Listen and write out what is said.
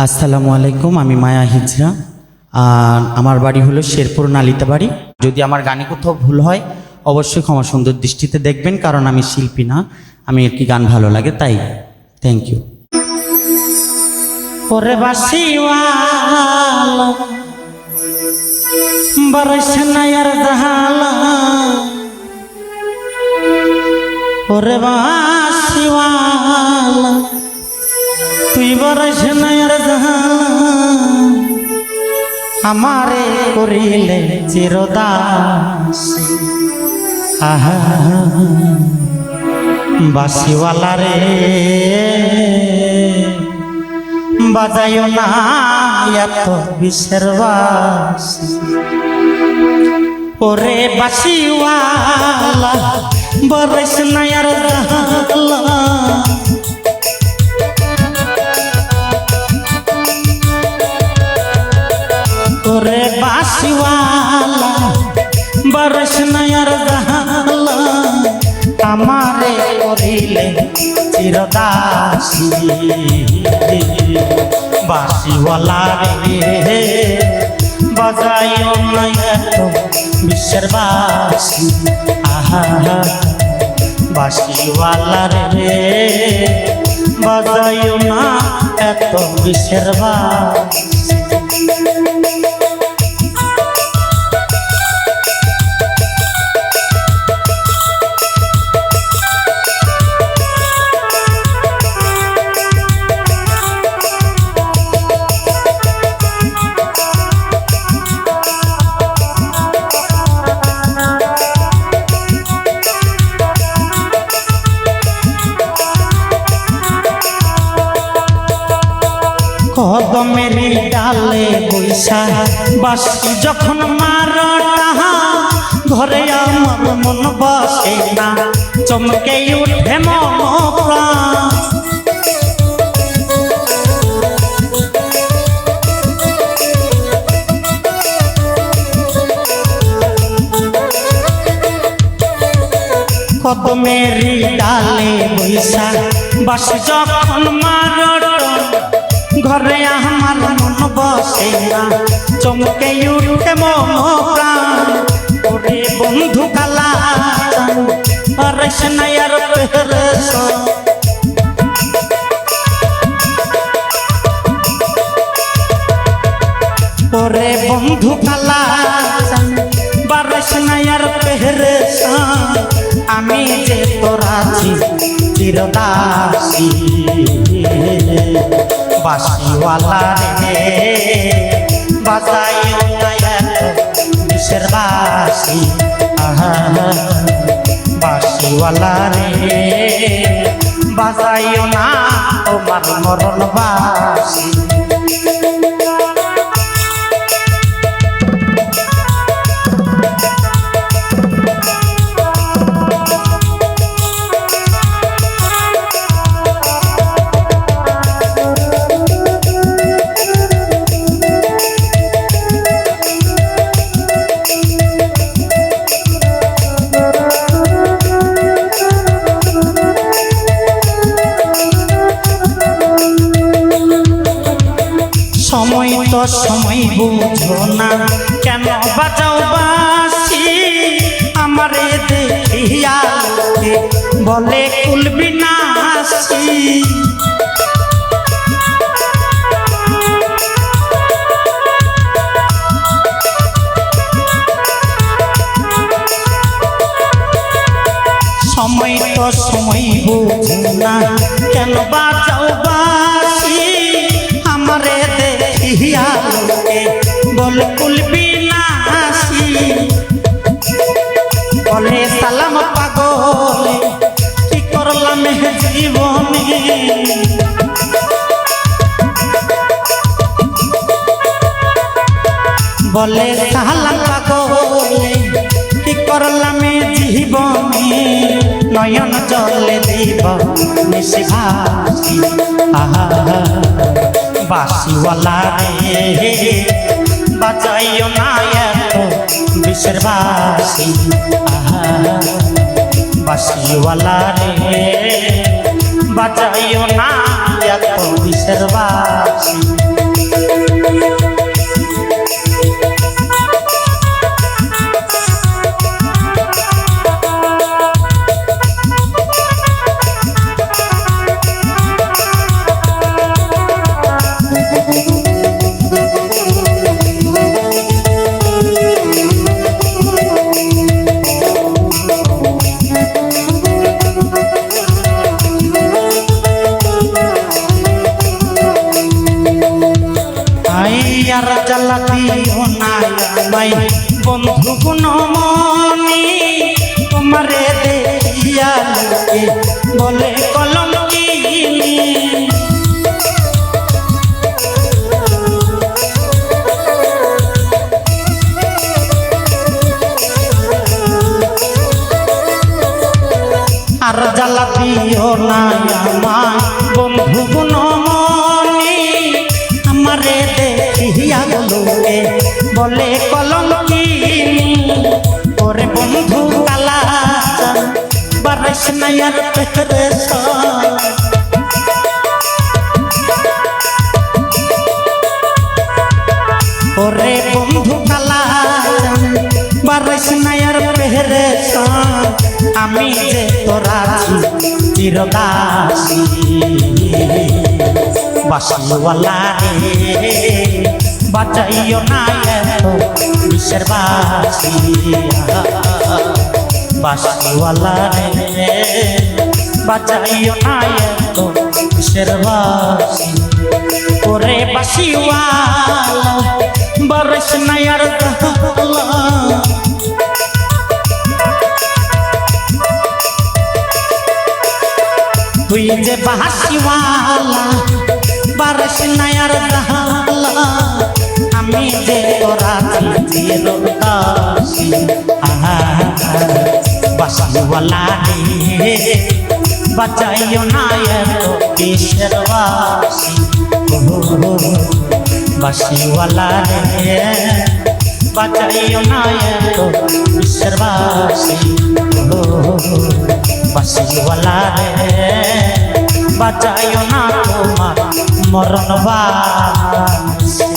আসসালামু আলাইকুম, আমি মায়া হিজরা। আর আমার বাড়ি হলো শেরপুর নালিতা বাড়ি। যদি আমার গানে কোথাও ভুল হয় অবশ্যই ক্ষমা সুন্দর দৃষ্টিতে দেখবেন, কারণ আমি শিল্পী না, আমি আর কি গান ভালো লাগে তাই। Thank you. ওরে বাসিওয়ালা বরস নায়ার জাহালা, ওরে বাসিওয়ালা তুই বরস নায়ার জাহালা, আমারে করিলে চিরদাস। আহা বাসিওয়ালা রে বাজাইও না এত বিষের বাঁশি। ওরে বাসিওয়ালা বরস নায়ার জাহালা, ওরে বাসিওয়ালা বরস নায়ার জাহালা, আমারে করিলে চিরদাসী। বাসিওয়ালা রে বাজাইও না এত বিশ্বের বাঁশি। আহা বাসিওয়ালা রে বাজাইও না এত বিশ্বের বাঁশি। কদমের ডালে বৈশা বাসি যখন মারটা, ঘরে আমার মন বসে না, চমকে উঠে মন প্রাণ। কদমের ডালে বৈশা বাসি যখন মারটা, ঘরে আমার মন বসে না, চমকে উঠে মন প্রাণ। ওরে বন্ধু কালা বরস নায়ার পেরেশান, ওরে বন্ধু কালা বরস নায়ার পেরেশান, আমি যে তোরা চিরদাসী। বাসিওয়ালা রে বাজাইও না এত বিষের বাঁশি। আহা বাসিওয়ালা রে বাজাইও না তোমার মরণ বাঁশি। সময় তো সময় বুঝো না, কেন বাজাও বাঁশি, আমারে দেখিয়া বলে কুলবি নাসি। সময় তো সময় বুঝো না, কেন বাজাও বাঁশি, আমারে দেখিয়া বল কুলবি নাসি। বলে সালাম পাগলে কি করলাম জীবনে, বলে সালাম পাগলে কি করলাম জীবনে, নয়ন জলে দিব নিশি ভাসি। আহা বাসিওয়ালা রে বাজাইও না এত বিষের বাঁশি। আহা বাসিওয়ালা রে বাজাইও না এত বিষের বাঁশি। বলে কলঙ্কিনী ওরে বন্ধু কালা বারাইস না আর পেরেশান ওরে বন্ধু কালা বারাইস না আর পেরেশান আমি যে তোরা চিরদাসী বাসিওয়ালা রে বাজাইও না এত বিশ্বের বাসি বাসিওয়ালা রে বাজাইও না এত বিশ্বের বাসি ওরে বাসিওয়ালা বারিশ না আর গালা তুই যে বাসিওয়ালা বারিশ না আর গালা আমি যে তোরা চিরদাসী বাসিওয়ালা রে বাঁচাইও না এত বিশ্বের বাসি বাসিওয়ালা রে বাঁচাইও না এত বিশ্বের বাসি বাসিওয়ালা রে বাঁচাইও না তোমার মরণ বাসি